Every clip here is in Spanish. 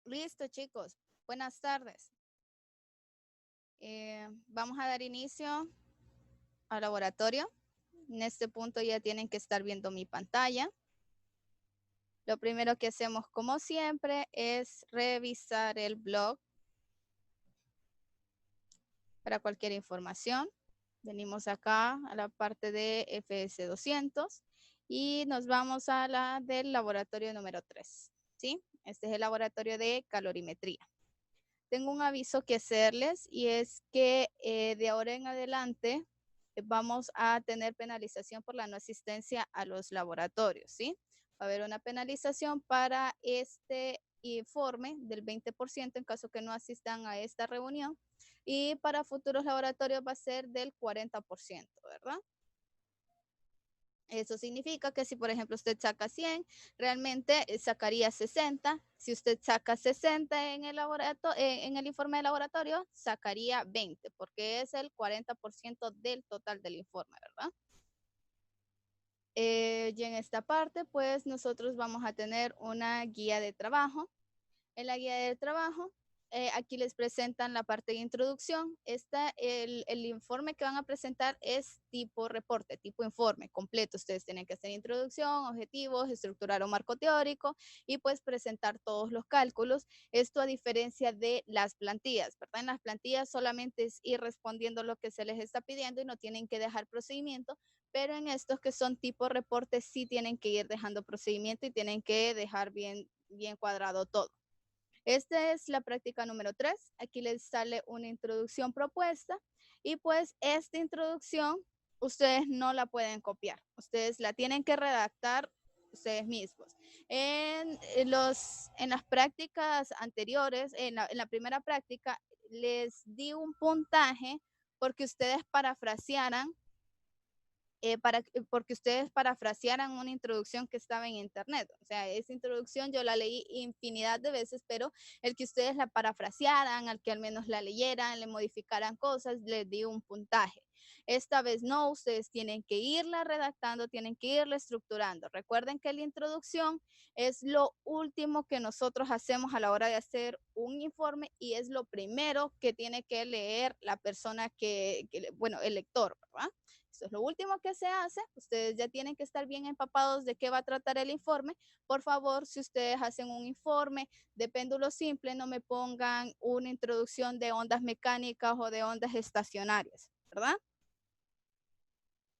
Listo, chicos. Buenas tardes. Vamos a dar inicio al laboratorio. En este punto ya tienen que estar viendo mi pantalla. Lo primero que hacemos, como siempre, es revisar el blog para cualquier información. Venimos acá a la parte de FS200 y nos vamos a la del laboratorio número 3. ¿Sí? Este es el laboratorio de calorimetría. Tengo un aviso que hacerles y es que de ahora en adelante vamos a tener penalización por la no asistencia a los laboratorios, ¿sí? Va a haber una penalización para este informe del 20% en caso que no asistan a esta reunión y para futuros laboratorios va a ser del 40%, ¿verdad? Eso significa que si, por ejemplo, usted saca 100, realmente sacaría 60. Si usted saca 60 en en el informe de laboratorio, sacaría 20, porque es el 40% del total del informe, ¿verdad? Y en esta parte, pues nosotros vamos a tener una guía de trabajo. En la guía de trabajo, aquí les presentan la parte de introducción. El informe que van a presentar es tipo reporte, tipo informe completo. Ustedes tienen que hacer introducción, objetivos, estructurar un marco teórico y pues presentar todos los cálculos. Esto a diferencia de las plantillas, ¿verdad? En las plantillas solamente es ir respondiendo lo que se les está pidiendo y no tienen que dejar procedimiento, pero en estos que son tipo reporte sí tienen que ir dejando procedimiento y tienen que dejar bien cuadrado todo. Esta es la práctica número 3. Aquí les sale una introducción propuesta y pues esta introducción ustedes no la pueden copiar. Ustedes la tienen que redactar ustedes mismos. En las prácticas anteriores, en la primera práctica, les di un puntaje porque ustedes parafrasearan porque ustedes parafrasearan una introducción que estaba en internet. O sea, esa introducción yo la leí infinidad de veces, pero el que ustedes la parafrasearan, al que al menos la leyeran, le modificaran cosas, les di un puntaje. Esta vez no, ustedes tienen que irla redactando, tienen que irla estructurando. Recuerden que la introducción es lo último que nosotros hacemos a la hora de hacer un informe y es lo primero que tiene que leer la persona bueno, el lector, ¿verdad? Eso es lo último que se hace. Ustedes ya tienen que estar bien empapados de qué va a tratar el informe. Por favor, si ustedes hacen un informe de péndulo simple, no me pongan una introducción de ondas mecánicas o de ondas estacionarias, ¿verdad?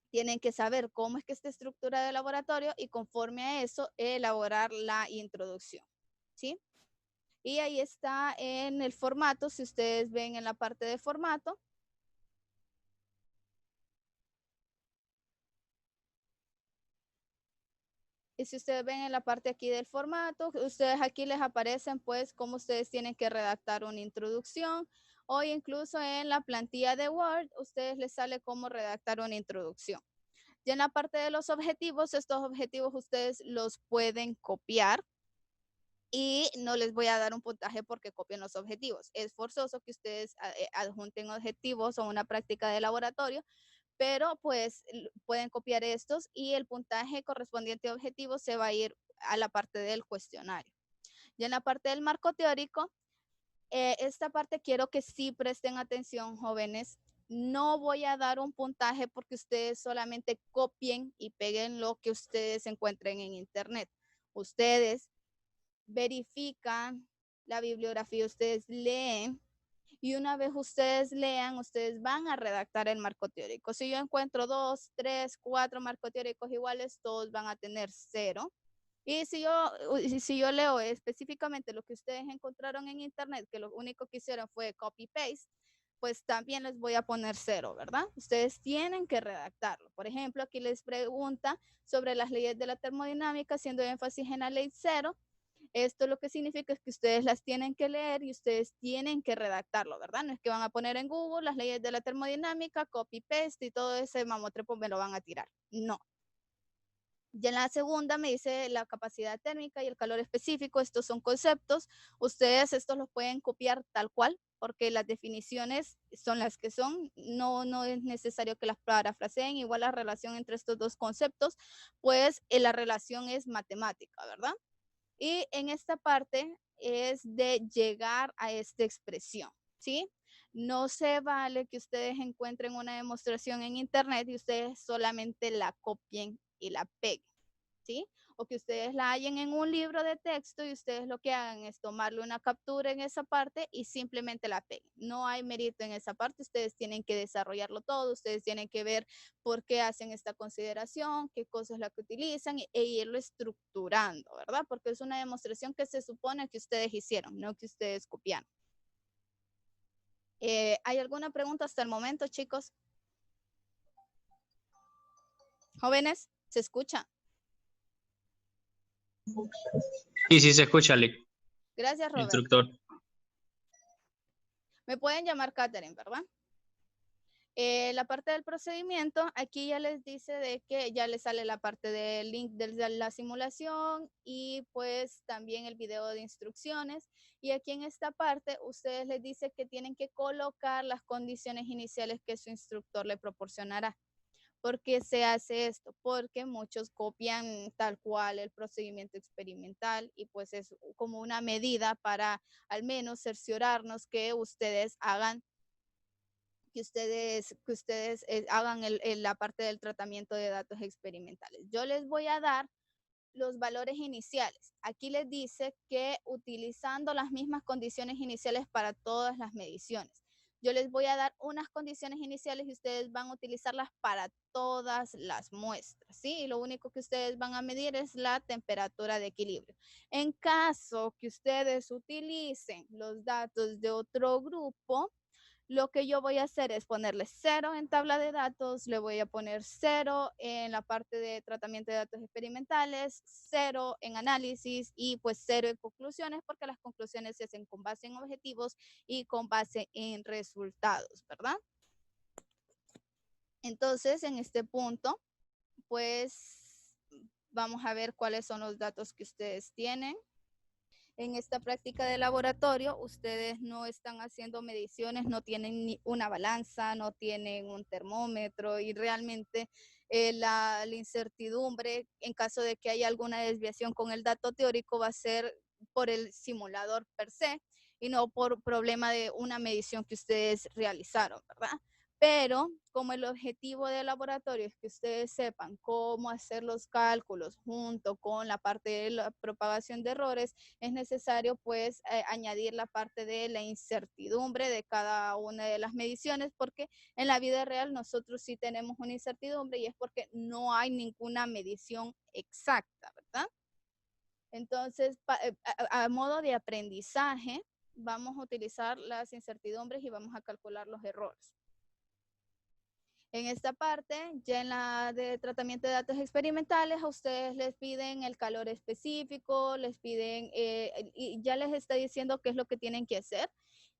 Tienen que saber cómo es que está estructura de laboratorio y conforme a eso elaborar la introducción, ¿sí? Y ahí está en el formato, si ustedes ven en la parte de formato, y si ustedes ven en la parte aquí del formato, ustedes aquí les aparecen pues cómo ustedes tienen que redactar una introducción o incluso en la plantilla de Word, ustedes les sale cómo redactar una introducción. Ya en la parte de los objetivos, estos objetivos ustedes los pueden copiar y no les voy a dar un puntaje porque copien los objetivos. Es forzoso que ustedes adjunten objetivos o una práctica de laboratorio, pero pues pueden copiar estos y el puntaje correspondiente a objetivos se va a ir a la parte del cuestionario. Ya en la parte del marco teórico, esta parte quiero que sí presten atención, jóvenes. No voy a dar un puntaje porque ustedes solamente copien y peguen lo que ustedes encuentren en internet. Ustedes verifican la bibliografía, ustedes leen y una vez ustedes lean, ustedes van a redactar el marco teórico. Si yo encuentro 2, 3, 4 marcos teóricos iguales, todos van a tener 0. Y si yo leo específicamente lo que ustedes encontraron en internet, que lo único que hicieron fue copy-paste, pues también les voy a poner 0, ¿verdad? Ustedes tienen que redactarlo. Por ejemplo, aquí les pregunta sobre las leyes de la termodinámica, haciendo énfasis en la ley 0. Esto lo que significa es que ustedes las tienen que leer y ustedes tienen que redactarlo, ¿verdad? No es que van a poner en Google las leyes de la termodinámica, copy-paste y todo ese mamotrepo me lo van a tirar. No. Ya en la segunda me dice la capacidad térmica y el calor específico. Estos son conceptos. Ustedes estos los pueden copiar tal cual porque las definiciones son las que son. No es necesario que las parafraseen. Igual la relación entre estos dos conceptos, pues la relación es matemática, ¿verdad? Y en esta parte, es de llegar a esta expresión, ¿sí? No se vale que ustedes encuentren una demostración en internet y ustedes solamente la copien y la peguen, ¿sí? O que ustedes la hallen en un libro de texto y ustedes lo que hagan es tomarle una captura en esa parte y simplemente la peguen. No hay mérito en esa parte, ustedes tienen que desarrollarlo todo, ustedes tienen que ver por qué hacen esta consideración, qué cosa es la que utilizan e irlo estructurando, ¿verdad? Porque es una demostración que se supone que ustedes hicieron, no que ustedes copiaron. ¿Hay alguna pregunta hasta el momento, chicos? Jóvenes, ¿se escucha? Sí, sí se escucha, Gracias, Robert. instructor. Me pueden llamar Catherine, ¿verdad? La parte del procedimiento, aquí ya les dice de que ya les sale la parte del link de la simulación y pues también el video de instrucciones. Y aquí en esta parte, ustedes les dice que tienen que colocar las condiciones iniciales que su instructor le proporcionará. ¿Por qué se hace esto? Porque muchos copian tal cual el procedimiento experimental y pues es como una medida para al menos cerciorarnos que ustedes hagan hagan la parte del tratamiento de datos experimentales. Yo les voy a dar los valores iniciales. Aquí les dice que utilizando las mismas condiciones iniciales para todas las mediciones. Yo les voy a dar unas condiciones iniciales y ustedes van a utilizarlas para todas las muestras, ¿sí? Y lo único que ustedes van a medir es la temperatura de equilibrio. En caso que ustedes utilicen los datos de otro grupo, lo que yo voy a hacer es ponerle 0 en tabla de datos, le voy a poner 0 en la parte de tratamiento de datos experimentales, 0 en análisis y pues 0 en conclusiones, porque las conclusiones se hacen con base en objetivos y con base en resultados, ¿verdad? Entonces, en este punto, pues vamos a ver cuáles son los datos que ustedes tienen. En esta práctica de laboratorio, ustedes no están haciendo mediciones, no tienen ni una balanza, no tienen un termómetro y realmente la incertidumbre en caso de que haya alguna desviación con el dato teórico va a ser por el simulador per se y no por problema de una medición que ustedes realizaron, ¿verdad? Pero como el objetivo del laboratorio es que ustedes sepan cómo hacer los cálculos junto con la parte de la propagación de errores, es necesario pues añadir la parte de la incertidumbre de cada una de las mediciones, porque en la vida real nosotros sí tenemos una incertidumbre y es porque no hay ninguna medición exacta, ¿verdad? Entonces, a modo de aprendizaje, vamos a utilizar las incertidumbres y vamos a calcular los errores. En esta parte, ya en la de tratamiento de datos experimentales, a ustedes les piden el calor específico, les piden, y ya les está diciendo qué es lo que tienen que hacer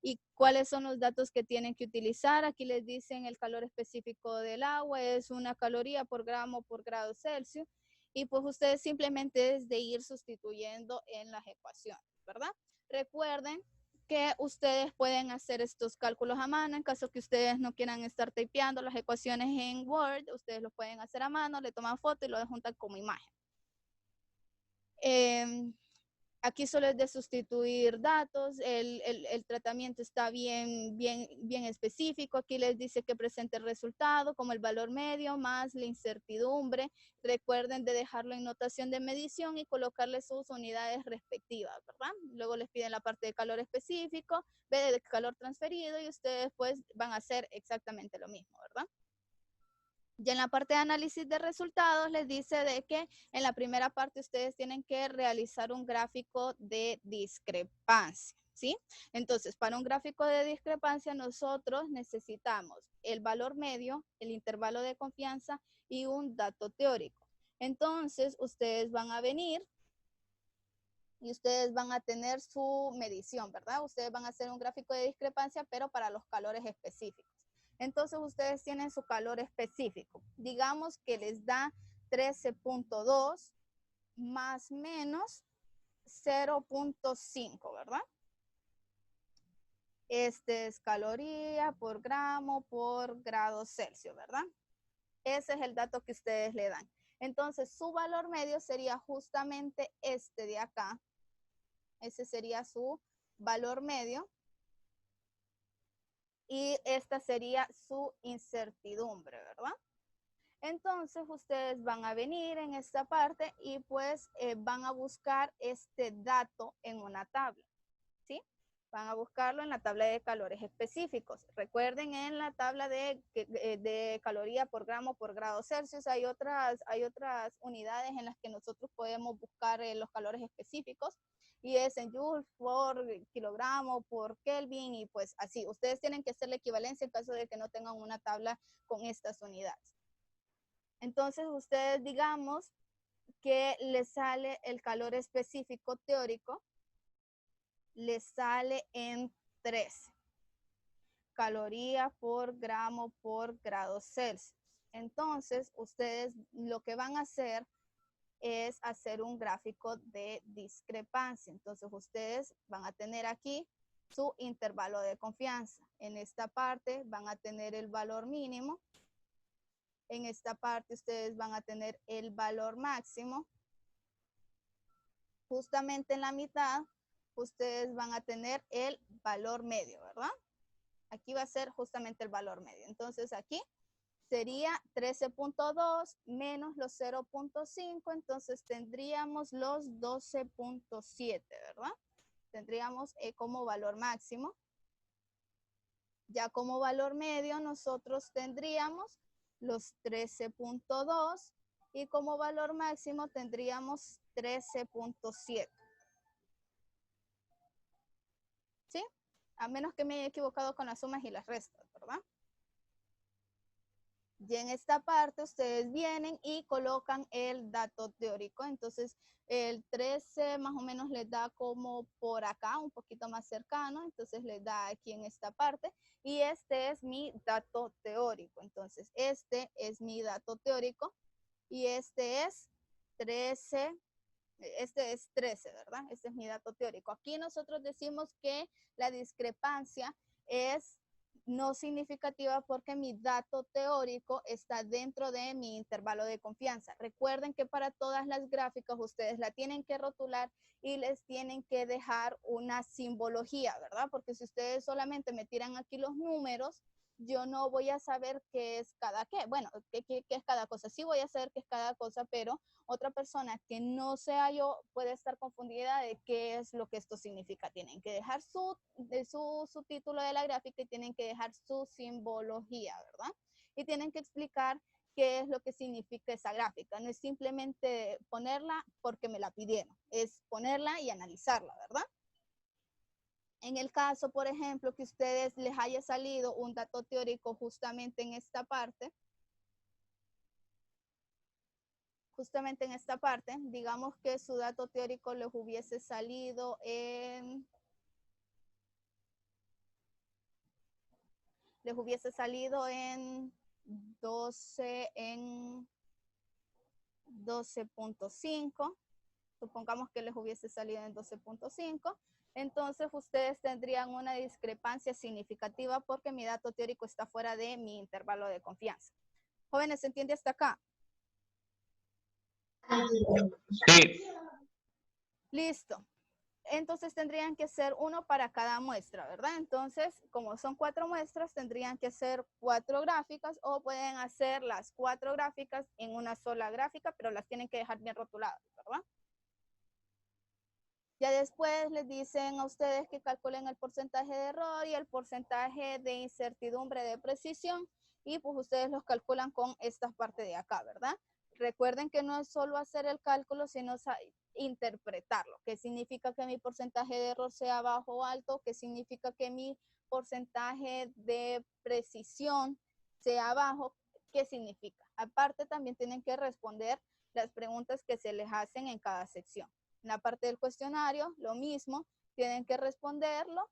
y cuáles son los datos que tienen que utilizar. Aquí les dicen el calor específico del agua, es 1 caloría por gramo por grado Celsius, y pues ustedes simplemente es de ir sustituyendo en las ecuaciones, ¿verdad? Recuerden que ustedes pueden hacer estos cálculos a mano en caso que ustedes no quieran estar typeando las ecuaciones en Word, ustedes lo pueden hacer a mano, le toman foto y lo juntan como imagen. Aquí solo es de sustituir datos, el tratamiento está bien específico, aquí les dice que presente el resultado como el valor medio más la incertidumbre. Recuerden de dejarlo en notación de medición y colocarle sus unidades respectivas, ¿verdad? Luego les piden la parte de calor específico, de calor transferido y ustedes pues van a hacer exactamente lo mismo, ¿verdad? Ya en la parte de análisis de resultados les dice de que en la primera parte ustedes tienen que realizar un gráfico de discrepancia, ¿sí? Entonces, para un gráfico de discrepancia nosotros necesitamos el valor medio, el intervalo de confianza y un dato teórico. Entonces, ustedes van a venir y ustedes van a tener su medición, ¿verdad? Ustedes van a hacer un gráfico de discrepancia, pero para los calores específicos. Entonces ustedes tienen su calor específico. Digamos que les da 13.2 más menos 0.5, ¿verdad? Este es caloría por gramo por grado Celsius, ¿verdad? Ese es el dato que ustedes le dan. Entonces su valor medio sería justamente este de acá, Ese sería su valor medio. Y esta sería su incertidumbre, ¿verdad? Entonces ustedes van a venir en esta parte y pues van a buscar este dato en una tabla, ¿sí? Van a buscarlo en la tabla de calores específicos. Recuerden, en la tabla de caloría por gramo por grado Celsius hay otras unidades en las que nosotros podemos buscar los calores específicos, y es en joules por kilogramo por Kelvin, y pues así. Ustedes tienen que hacer la equivalencia en caso de que no tengan una tabla con estas unidades. Entonces ustedes, digamos que les sale el calor específico teórico, les sale en 13 calorías por gramo por grado Celsius. Entonces ustedes lo que van a hacer es hacer un gráfico de discrepancia. Entonces ustedes van a tener aquí su intervalo de confianza. En esta parte van a tener el valor mínimo. En esta parte ustedes van a tener el valor máximo. Justamente en la mitad ustedes van a tener el valor medio, ¿verdad? Aquí va a ser justamente el valor medio. Entonces aquí sería 13.2 menos los 0.5, entonces tendríamos los 12.7, ¿verdad? Tendríamos como valor máximo. Ya como valor medio nosotros tendríamos los 13.2 y como valor máximo tendríamos 13.7. ¿Sí? A menos que me haya equivocado con las sumas y las restas, ¿verdad? Y en esta parte ustedes vienen y colocan el dato teórico. Entonces el 13 más o menos les da como por acá, un poquito más cercano. Entonces les da aquí en esta parte. Y este es mi dato teórico. Entonces este es mi dato teórico. Y este es 13. Este es 13, ¿verdad? Este es mi dato teórico. Aquí nosotros decimos que la discrepancia es no significativa porque mi dato teórico está dentro de mi intervalo de confianza. Recuerden que para todas las gráficas ustedes la tienen que rotular y les tienen que dejar una simbología, ¿verdad? Porque si ustedes solamente me tiran aquí los números, yo no voy a saber qué es cada qué. Bueno, qué es cada cosa. Sí voy a saber qué es cada cosa, pero otra persona que no sea yo puede estar confundida de qué es lo que esto significa. Tienen que dejar su título de la gráfica y tienen que dejar su simbología, ¿verdad? Y tienen que explicar qué es lo que significa esa gráfica. No es simplemente ponerla porque me la pidieron, es ponerla y analizarla, ¿verdad? En el caso, por ejemplo, que ustedes les haya salido un dato teórico justamente en esta parte, digamos que su dato teórico les hubiese salido en 12.5, supongamos que les hubiese salido en 12.5, entonces ustedes tendrían una discrepancia significativa porque mi dato teórico está fuera de mi intervalo de confianza. Jóvenes, ¿se entiende hasta acá? Sí. Listo. Entonces tendrían que ser uno para cada muestra, ¿verdad? Entonces, como son 4 muestras, tendrían que ser 4 gráficas o pueden hacer las 4 gráficas en una sola gráfica, pero las tienen que dejar bien rotuladas, ¿verdad? Ya después les dicen a ustedes que calculen el porcentaje de error y el porcentaje de incertidumbre de precisión, y pues ustedes los calculan con esta parte de acá, ¿verdad? Recuerden que no es solo hacer el cálculo, sino interpretarlo. ¿Qué significa que mi porcentaje de error sea bajo o alto? ¿Qué significa que mi porcentaje de precisión sea bajo? ¿Qué significa? Aparte, también tienen que responder las preguntas que se les hacen en cada sección. En la parte del cuestionario, lo mismo, tienen que responderlo.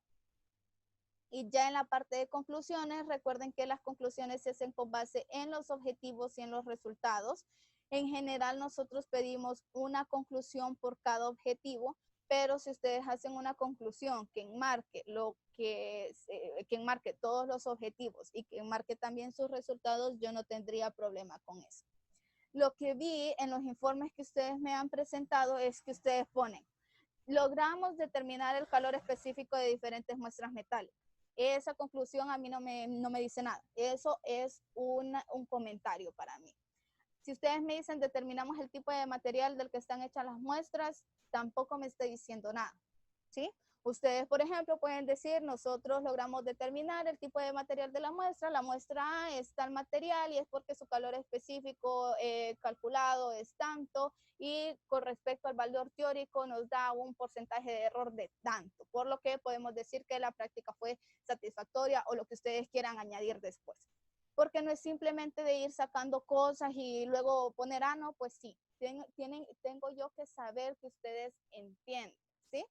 Y ya en la parte de conclusiones, recuerden que las conclusiones se hacen con base en los objetivos y en los resultados. En general, nosotros pedimos una conclusión por cada objetivo, pero si ustedes hacen una conclusión que enmarque que enmarque todos los objetivos y que enmarque también sus resultados, yo no tendría problema con eso. Lo que vi en los informes que ustedes me han presentado es que ustedes ponen logramos determinar el calor específico de diferentes muestras metálicas. Esa conclusión a mí no me dice nada. Eso es un comentario para mí. Si ustedes me dicen determinamos el tipo de material del que están hechas las muestras, tampoco me está diciendo nada, ¿sí? Ustedes, por ejemplo, pueden decir, nosotros logramos determinar el tipo de material de la muestra A es tal material y es porque su calor específico calculado es tanto y con respecto al valor teórico nos da un porcentaje de error de tanto, por lo que podemos decir que la práctica fue satisfactoria o lo que ustedes quieran añadir después. Porque no es simplemente de ir sacando cosas y luego poner, no, pues sí, tengo yo que saber que ustedes entienden, ¿sí?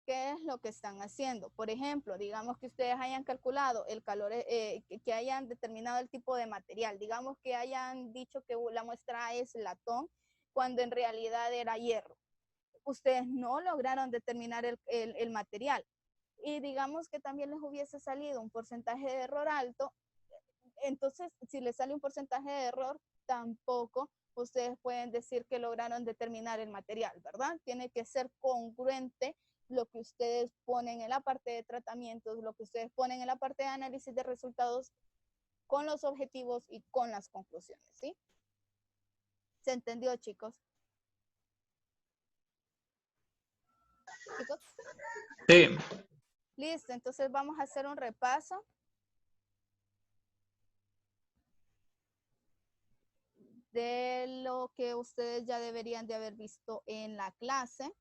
¿Qué es lo que están haciendo? Por ejemplo, digamos que ustedes hayan calculado el calor, que hayan determinado el tipo de material, digamos que hayan dicho que la muestra es latón, cuando en realidad era hierro. Ustedes no lograron determinar el material. Y digamos que también les hubiese salido un porcentaje de error alto, entonces si les sale un porcentaje de error, tampoco ustedes pueden decir que lograron determinar el material, ¿verdad? Tiene que ser congruente lo que ustedes ponen en la parte de tratamientos, lo que ustedes ponen en la parte de análisis de resultados con los objetivos y con las conclusiones, ¿sí? ¿Se entendió, chicos? ¿Chicos? Sí. Listo, entonces vamos a hacer un repaso. De lo que ustedes ya deberían de haber visto en la clase.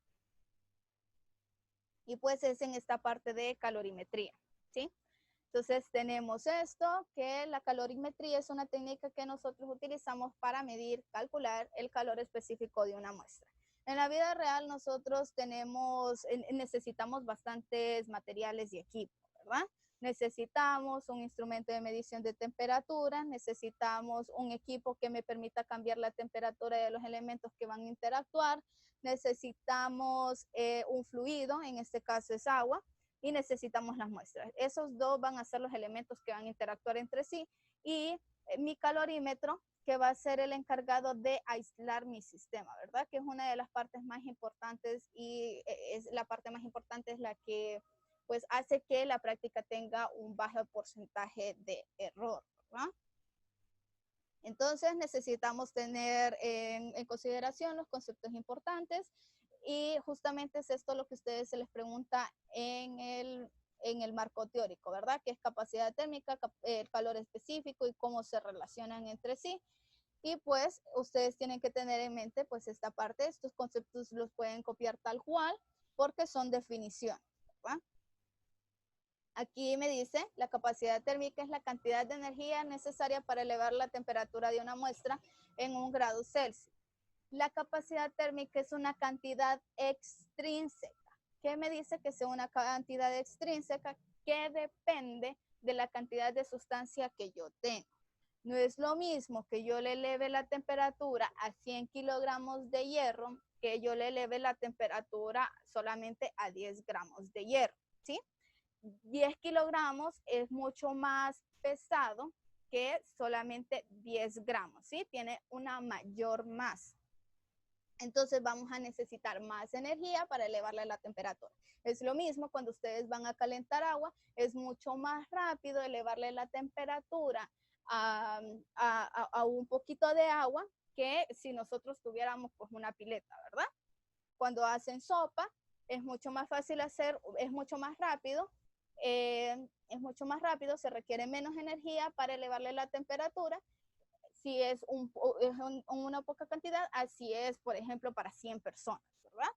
Y pues es en esta parte de calorimetría, ¿sí? Entonces tenemos esto, que la calorimetría es una técnica que nosotros utilizamos para medir, calcular el calor específico de una muestra. En la vida real nosotros necesitamos bastantes materiales y equipos, ¿verdad? Necesitamos un instrumento de medición de temperatura, necesitamos un equipo que me permita cambiar la temperatura de los elementos que van a interactuar, necesitamos un fluido, en este caso es agua, y necesitamos las muestras. Esos dos van a ser los elementos que van a interactuar entre sí y mi calorímetro, que va a ser el encargado de aislar mi sistema, ¿verdad? Que es una de las partes más importantes y la parte más importante es la que pues hace que la práctica tenga un bajo porcentaje de error, ¿verdad? Entonces necesitamos tener en consideración los conceptos importantes y justamente es esto lo que a ustedes se les pregunta en el marco teórico, ¿verdad? Que es capacidad térmica, el calor específico y cómo se relacionan entre sí. Y pues ustedes tienen que tener en mente pues esta parte, estos conceptos los pueden copiar tal cual porque son definiciones, ¿verdad? Aquí me dice, la capacidad térmica es la cantidad de energía necesaria para elevar la temperatura de una muestra en 1 grado Celsius. La capacidad térmica es una cantidad extrínseca. ¿Qué me dice que sea una cantidad extrínseca? Que depende de la cantidad de sustancia que yo tengo. No es lo mismo que yo le eleve la temperatura a 100 kilogramos de hierro que yo le eleve la temperatura solamente a 10 gramos de hierro, ¿sí? 10 kilogramos es mucho más pesado que solamente 10 gramos, ¿sí? Tiene una mayor masa. Entonces vamos a necesitar más energía para elevarle la temperatura. Es lo mismo cuando ustedes van a calentar agua, es mucho más rápido elevarle la temperatura a un poquito de agua que si nosotros tuviéramos pues una pileta, ¿verdad? Cuando hacen sopa es mucho más fácil hacer, es mucho más rápido, se requiere menos energía para elevarle la temperatura. Si es una poca cantidad, así es, por ejemplo, para 100 personas, ¿verdad?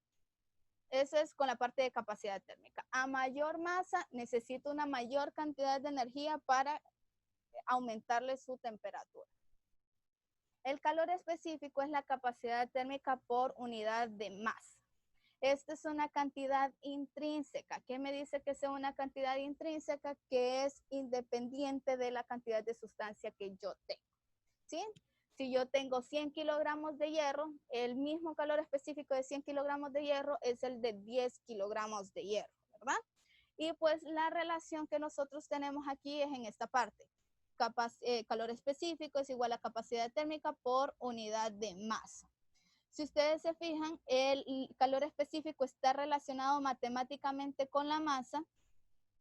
Eso es con la parte de capacidad térmica. A mayor masa, necesito una mayor cantidad de energía para aumentarle su temperatura. El calor específico es la capacidad térmica por unidad de masa. Esta es una cantidad intrínseca. ¿Qué me dice que sea una cantidad intrínseca? Que es independiente de la cantidad de sustancia que yo tengo, ¿sí? Si yo tengo 100 kilogramos de hierro, el mismo calor específico de 100 kilogramos de hierro es el de 10 kilogramos de hierro, ¿verdad? Y pues la relación que nosotros tenemos aquí es en esta parte. Calor específico es igual a capacidad térmica por unidad de masa. Si ustedes se fijan, el calor específico está relacionado matemáticamente con la masa,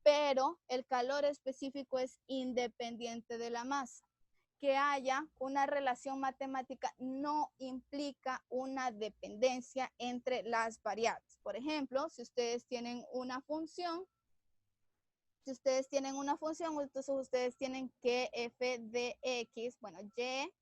pero el calor específico es independiente de la masa. Que haya una relación matemática no implica una dependencia entre las variables. Por ejemplo, si ustedes tienen una función, entonces ustedes tienen que f de x, bueno, y que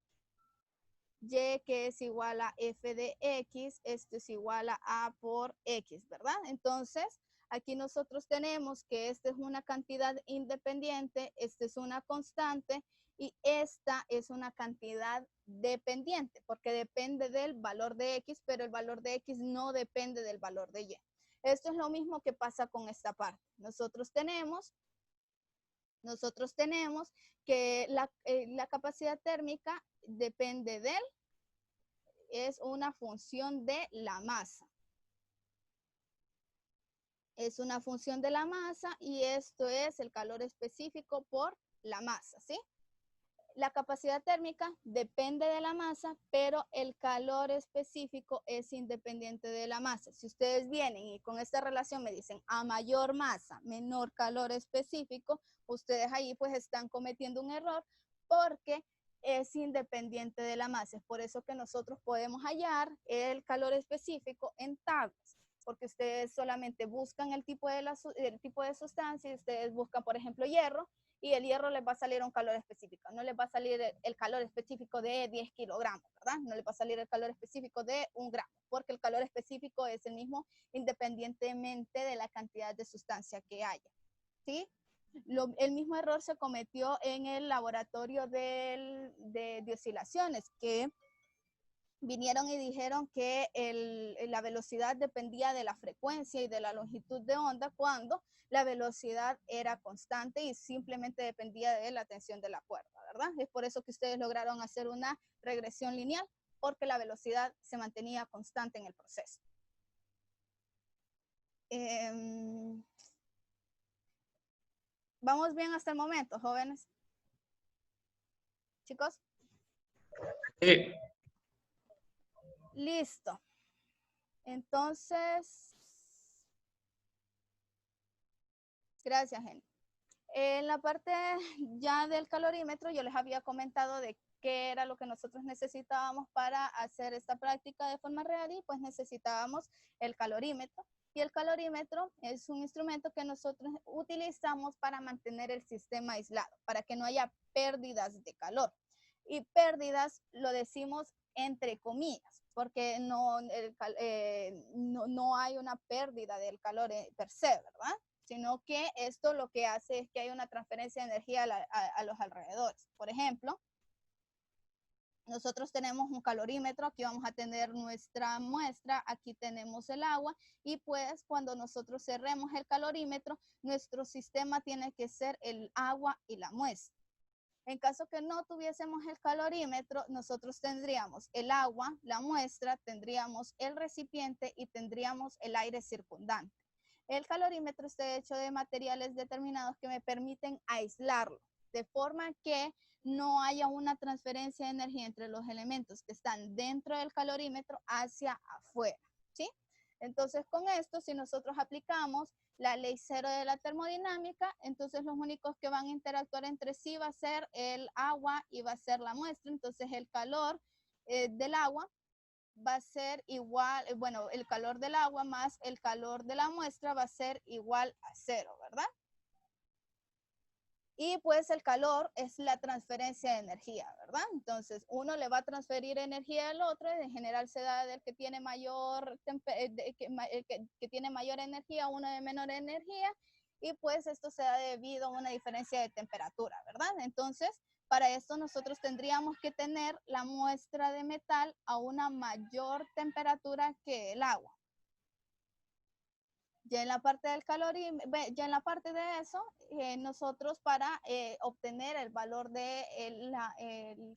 es igual a f de x, esto es igual a por x, ¿verdad? Entonces, aquí nosotros tenemos que esta es una cantidad independiente, esta es una constante y esta es una cantidad dependiente, porque depende del valor de x, pero el valor de x no depende del valor de y. Esto es lo mismo que pasa con esta parte. Nosotros tenemos que la capacidad térmica depende es una función de la masa. Es una función de la masa y esto es el calor específico por la masa, ¿sí? La capacidad térmica depende de la masa, pero el calor específico es independiente de la masa. Si ustedes vienen y con esta relación me dicen a mayor masa, menor calor específico, ustedes ahí pues están cometiendo un error porque es independiente de la masa. Es por eso que nosotros podemos hallar el calor específico en tablas, porque ustedes solamente buscan el tipo de sustancia y ustedes buscan, por ejemplo, hierro, y el hierro les va a salir un calor específico. No les va a salir el calor específico de 10 kilogramos, ¿verdad? No les va a salir el calor específico de 1 gramo, porque el calor específico es el mismo independientemente de la cantidad de sustancia que haya, ¿sí? El mismo error se cometió en el laboratorio de oscilaciones, que vinieron y dijeron que la velocidad dependía de la frecuencia y de la longitud de onda, cuando la velocidad era constante y simplemente dependía de la tensión de la cuerda, ¿verdad? Es por eso que ustedes lograron hacer una regresión lineal, porque la velocidad se mantenía constante en el proceso. ¿Vamos bien hasta el momento, jóvenes? ¿Chicos? Sí. Listo. Entonces, gracias, gente. En la parte ya del calorímetro, yo les había comentado de qué era lo que nosotros necesitábamos para hacer esta práctica de forma real, y pues necesitábamos el calorímetro. Y el calorímetro es un instrumento que nosotros utilizamos para mantener el sistema aislado, para que no haya pérdidas de calor. Y pérdidas lo decimos entre comillas, porque no hay una pérdida del calor per se, ¿verdad? Sino que esto lo que hace es que hay una transferencia de energía a los alrededores. Por ejemplo, nosotros tenemos un calorímetro, aquí vamos a tener nuestra muestra, aquí tenemos el agua, y pues cuando nosotros cerremos el calorímetro, nuestro sistema tiene que ser el agua y la muestra. En caso que no tuviésemos el calorímetro, nosotros tendríamos el agua, la muestra, tendríamos el recipiente y tendríamos el aire circundante. El calorímetro está hecho de materiales determinados que me permiten aislarlo, de forma que no haya una transferencia de energía entre los elementos que están dentro del calorímetro hacia afuera, ¿sí? Entonces, con esto, si nosotros aplicamos la ley cero de la termodinámica, entonces los únicos que van a interactuar entre sí va a ser el agua y va a ser la muestra. Entonces, el calor del agua va a ser igual, bueno, el calor del agua más el calor de la muestra va a ser igual a 0, ¿verdad? Y pues el calor es la transferencia de energía, ¿verdad? Entonces, uno le va a transferir energía al otro, y en general se da del que tiene mayor, que tiene mayor energía, uno de menor energía, y pues esto se da debido a una diferencia de temperatura, ¿verdad? Entonces, para esto nosotros tendríamos que tener la muestra de metal a una mayor temperatura que el agua. Ya en la parte del calorímetro, ya en la parte de eso, nosotros para obtener el valor de el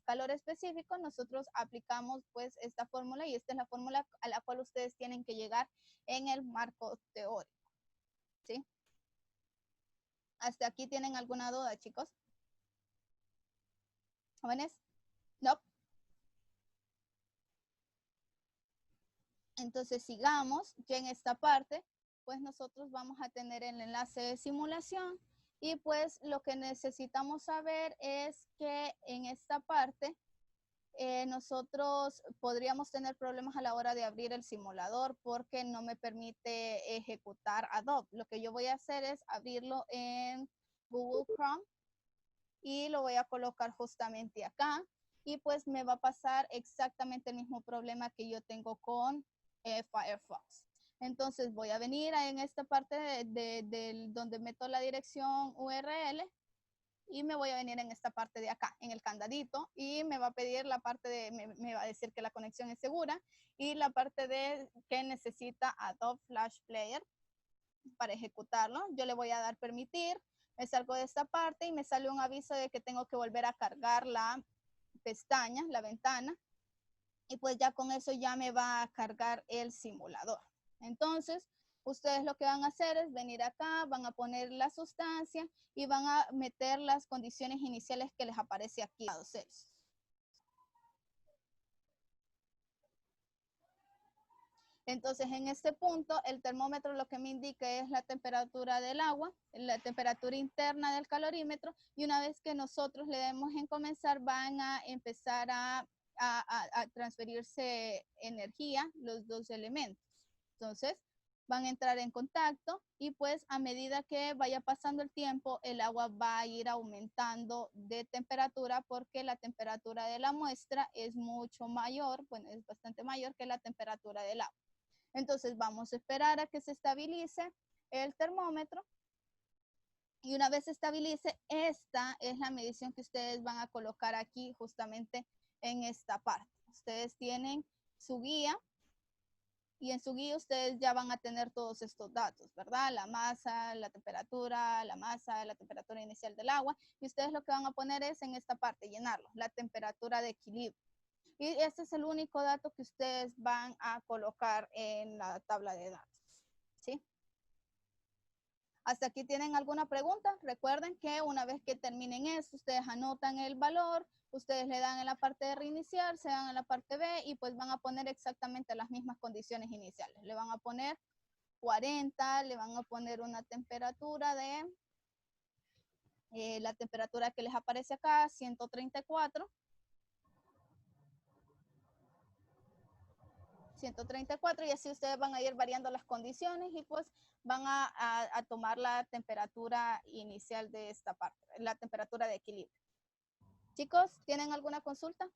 calor específico, nosotros aplicamos pues esta fórmula, y esta es la fórmula a la cual ustedes tienen que llegar en el marco teórico, ¿sí? ¿Hasta aquí tienen alguna duda, chicos? ¿Jóvenes? No. Entonces sigamos, ya en esta parte, pues nosotros vamos a tener el enlace de simulación y pues lo que necesitamos saber es que en esta parte nosotros podríamos tener problemas a la hora de abrir el simulador porque no me permite ejecutar Adobe. Lo que yo voy a hacer es abrirlo en Google Chrome y lo voy a colocar justamente acá y pues me va a pasar exactamente el mismo problema que yo tengo con Firefox. Entonces voy a venir en esta parte donde meto la dirección URL y me voy a venir en esta parte de acá, en el candadito, y me va a pedir la parte de, me va a decir que la conexión es segura, y la parte de que necesita Adobe Flash Player para ejecutarlo. Yo le voy a dar permitir, me salgo de esta parte y me sale un aviso de que tengo que volver a cargar la pestaña, la ventana, y pues ya con eso ya me va a cargar el simulador. Entonces, ustedes lo que van a hacer es venir acá, van a poner la sustancia y van a meter las condiciones iniciales que les aparece aquí. Entonces, en este punto, el termómetro lo que me indica es la temperatura del agua, la temperatura interna del calorímetro, y una vez que nosotros le demos en comenzar, van a empezar a transferirse energía, los dos elementos. Entonces, van a entrar en contacto y pues a medida que vaya pasando el tiempo, el agua va a ir aumentando de temperatura porque la temperatura de la muestra es mucho mayor, bueno, es bastante mayor que la temperatura del agua. Entonces vamos a esperar a que se estabilice el termómetro y una vez se estabilice, esta es la medición que ustedes van a colocar aquí justamente en esta parte. Ustedes tienen su guía y en su guía ustedes ya van a tener todos estos datos, ¿verdad? La masa, la temperatura inicial del agua, y ustedes lo que van a poner es en esta parte, llenarlo, la temperatura de equilibrio. Y este es el único dato que ustedes van a colocar en la tabla de datos, ¿sí? ¿Hasta aquí tienen alguna pregunta? Recuerden que una vez que terminen esto, ustedes anotan el valor, ustedes le dan en la parte de reiniciar, se dan en la parte B y pues van a poner exactamente las mismas condiciones iniciales. Le van a poner 40, le van a poner una temperatura de, la temperatura que les aparece acá, 134. 134 y así ustedes van a ir variando las condiciones y pues van a tomar la temperatura inicial de esta parte, la temperatura de equilibrio. Chicos, ¿tienen alguna consulta?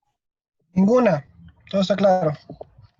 Ninguna, todo está claro.